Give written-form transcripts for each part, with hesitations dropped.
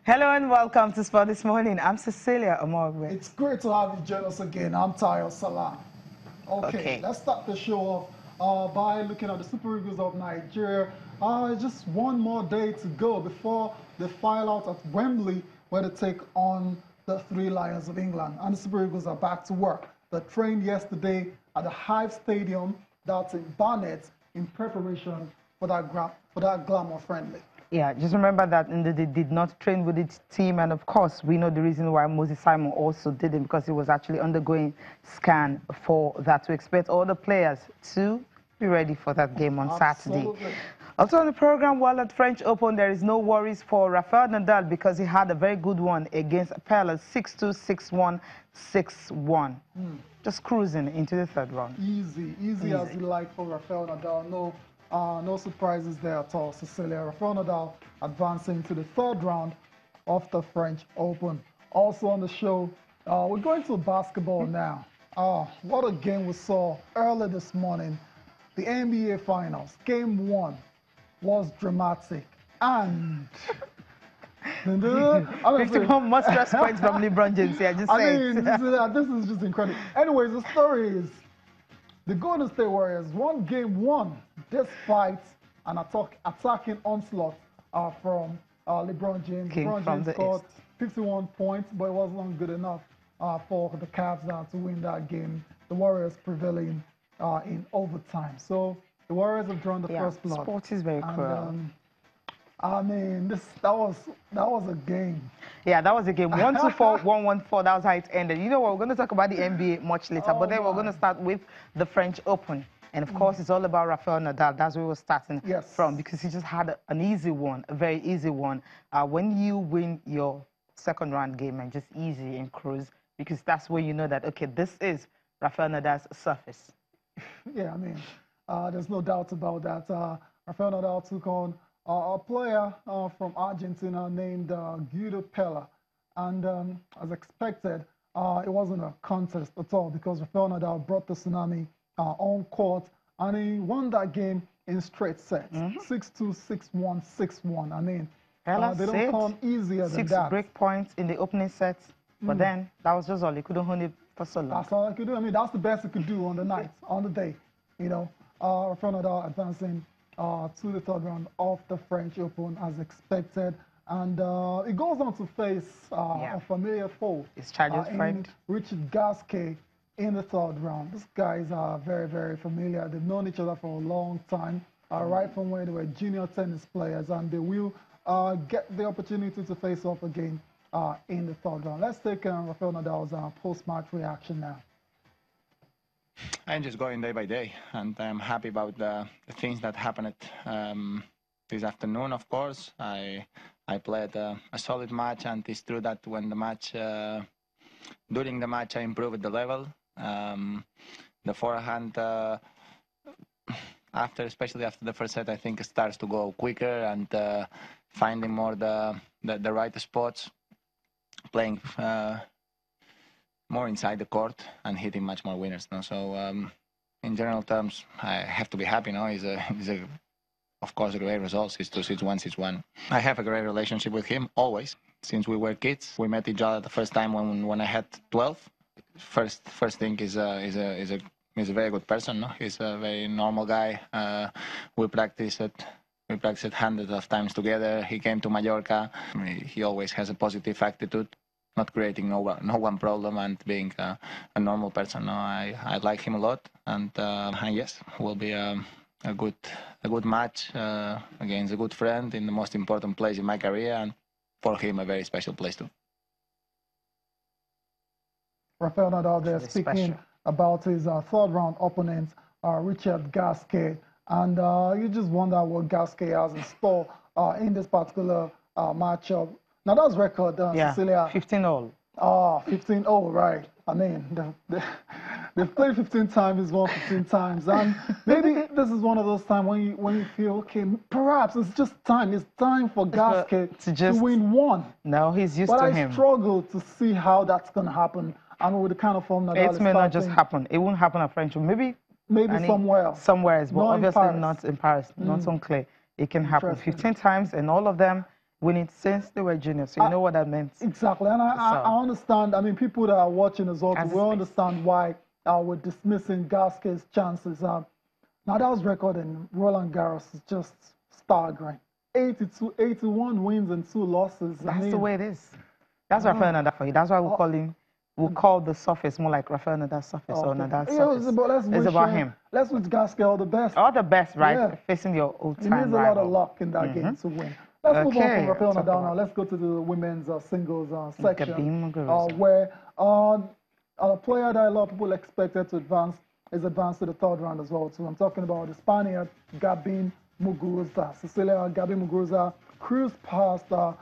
Hello and welcome to Sport This Morning. I'm Cecilia Omogbe. It's great to have you join us again. I'm Tayo Salah. Okay, let's start the show off by looking at the Super Eagles of Nigeria. Just one more day to go before they file out at Wembley, where they take on the Three Lions of England. And the Super Eagles are back to work. They trained yesterday at the Hive Stadium, that's in Barnet, in preparation for that glamour friendly. Yeah, just remember that they did not train with its team, and of course, we know the reason why Moses Simon also didn't, because he was actually undergoing scan for that. To expect all the players to be ready for that game on Saturday. Also on the program, while at French Open, there is no worries for Rafael Nadal because he had a very good one against Pella, 6-2, 6-1, 6-1. Just cruising into the third round. Easy as you like for Rafael Nadal. No surprises there at all, Cecilia. Rafael Nadal advancing to the third round of the French Open. Also on the show, we're going to basketball now. What a game we saw early this morning. The NBA Finals, Game 1 was dramatic. And 51 more stress points from LeBron James here, just saying. This is just incredible. Anyways, the story is the Golden State Warriors won Game 1 despite an attacking onslaught from LeBron James. LeBron James scored 51 points, but it wasn't good enough for the Cavs to win that game. The Warriors prevailing in overtime. So the Warriors have drawn the first blood. Sport is very cruel. I mean, that was a game. Yeah, that was a game. 1-4, 1-1-4. That was how it ended. You know what? We're going to talk about the NBA much later, but then we're going to start with the French Open. And of course, it's all about Rafael Nadal. That's where we're starting from, because he just had an easy one, a very easy one. When you win your second round game and just easy and cruise, because that's where you know that, okay, this is Rafael Nadal's surface. Yeah, I mean, there's no doubt about that. Rafael Nadal took on a player from Argentina named Pella. And as expected, it wasn't a contest at all, because Rafael Nadal brought the tsunami on court, and he won that game in straight sets. 6-2, 6-1, 6-1. I mean, they don't come easier than that. 6 break points in the opening set, but then that was just all. He couldn't hold it for so long. That's all he could do. I mean, that's the best he could do on the night, on the day. You know, Rafael Nadal advancing to the third round of the French Open as expected. And he goes on to face a familiar foe. His Chargers friend, Richard Gasquet, in the third round. These guys are very, very familiar. They've known each other for a long time, right from when they were junior tennis players, and they will get the opportunity to face off again in the third round. Let's take Rafael Nadal's post-match reaction now. I'm just going day by day, and I'm happy about the things that happened this afternoon. Of course, I played a solid match, and it's true that when the match, during the match, I improved the level. The forehand, especially after the first set, I think it starts to go quicker, and finding more the right spots, playing more inside the court and hitting much more winners. No? So in general terms, I have to be happy. No, it's of course a great result. 6-2, 6-1, 6-1. I have a great relationship with him always since we were kids. We met each other the first time when I had 12. First thing is a very good person. No, he's a very normal guy. We practiced hundreds of times together. He came to Mallorca. He always has a positive attitude, not creating no one problem, and being a normal person. No, I like him a lot, and yes, will be a good match against a good friend in the most important place in my career, and for him a very special place too. Rafael Nadal there speaking about his third round opponent, Richard Gasquet, and you just wonder what Gasquet has in store in this particular matchup. Nadal's record, Cecilia, 15-0. 15-0, right? I mean, they've played 15 times, he's won 15 times, and maybe this is one of those times when you feel, okay, perhaps it's just time. It's time for Gasquet to win one. No, he's used to him. But I struggle to see how that's going to happen. I mean, with the kind of form Nadal it may not just happen. It won't happen at French. Maybe somewhere else. Somewhere else, but obviously not in Paris. Not unclear. It can happen 15 times, and all of them winning since they were juniors. So you know what that meant. Exactly. And I understand. I mean, people that are watching as well will understand why we're dismissing Gasquet's chances. Nadal's record in Roland Garros is just staggering. 81 wins and 2 losses. That's the way it is. That's Rafael Nadal for you. That's why we call him. We'll call the surface more like Rafael Nadal's surface or Nadal's surface. It's about him. Let's wish Gasquet all the best. All the best, right? Yeah. Facing your old-time rival. He needs a lot of luck in that game to win. Let's move on from Rafael Nadal now. Let's go to the women's singles section, where a player that a lot of people expected to advance is advanced to the 3rd round as well. So I'm talking about the Spaniard Gabin Muguruza. Cecilia Gabin Muguruza cruised past a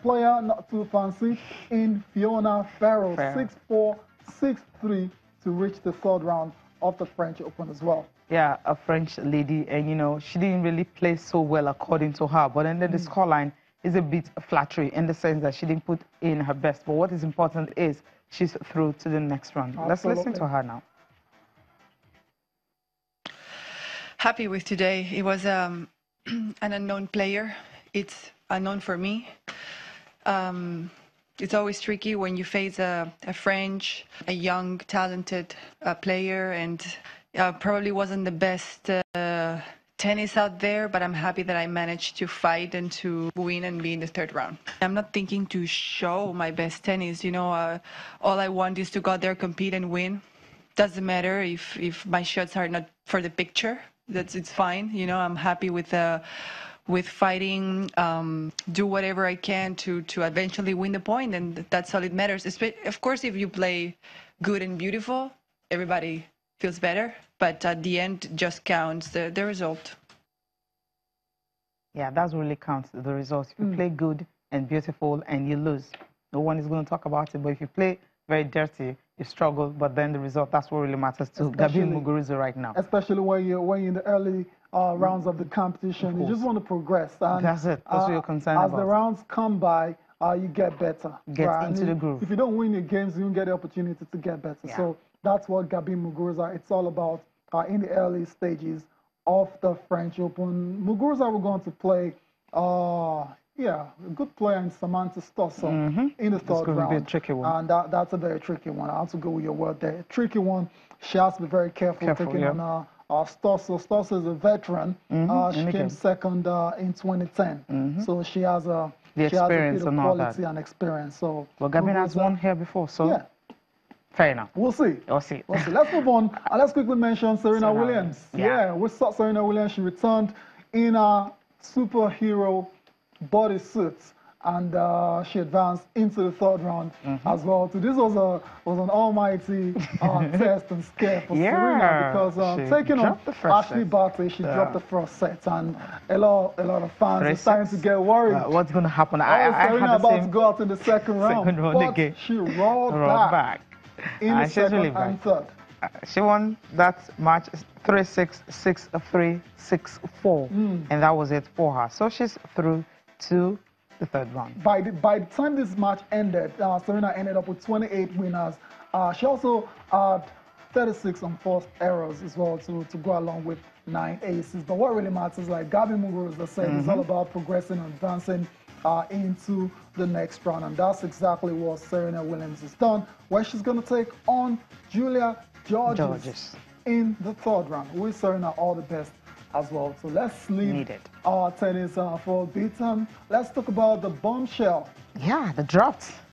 player not too fancy in Fiona Ferro, 6-4, 6-3 to reach the 3rd round of the French Open as well. Yeah, a French lady, and you know, she didn't really play so well according to her, but then the scoreline is a bit flattery in the sense that she didn't put in her best. But what is important is she's through to the next round. Absolutely. Let's listen to her now. Happy with today. It was an unknown player. It's unknown for me. It's always tricky when you face a young, talented player, and probably wasn't the best tennis out there, but I'm happy that I managed to fight and to win and be in the 3rd round. I'm not thinking to show my best tennis, you know, all I want is to go out there, compete and win. Doesn't matter if my shots are not for the picture, it's fine, you know, I'm happy with fighting, do whatever I can to eventually win the point, and that's all it matters. Of course, if you play good and beautiful, everybody feels better, but at the end, just counts the result. Yeah, that's really counts, the results. If you play good and beautiful and you lose, no one is going to talk about it, but if you play very dirty, you struggle, but then the result, that's what really matters to Gabin Muguruza right now. Especially when you're in the early rounds of the competition. You just want to progress. And, that's it. That's what you're concerned about. As the rounds come by, you get better. Get into the groove. If you don't win your games, you don't get the opportunity to get better. Yeah. So that's what Gabin Muguruza, it's all about in the early stages of the French Open. Muguruza we're going to play, a good player in Samantha Stossel in the 3rd round. It's going to be a tricky one. And that's a very tricky one. I have to go with your word there. Tricky one. She has to be very careful taking on Stossel. Stossel is a veteran. She came 2nd in 2010. So she has the experience and quality and experience. So well, Gabin has won here before, so yeah. Fair enough. We'll see. We'll see. Let's move on. Let's quickly mention Serena Williams. Yeah, we saw Serena Williams. She returned in a superhero bodysuit, and she advanced into the 3rd round as well. So this was an almighty test and scare for Serena, because taking on Ashley Barty, she dropped the 1st set, and a lot of fans are starting to get worried. What's going to happen? Serena about to go out in the 2nd round, but she rolled back in the 2nd and 3rd. She won that match 3-6, 6-3, 6-4, and that was it for her. So she's through to the 3rd round. By the time this match ended, Serena ended up with 28 winners. She also had 36 unforced errors as well to go along with 9 aces. But what really matters, like Gabin Muguruza said, is all about progressing and advancing into the next round. And that's exactly what Serena Williams has done, where she's going to take on Julia Georges in the 3rd round. We wish Serena all the best as well. So let's leave our tennis for a bit. Let's talk about the bombshell. Yeah, the dropped.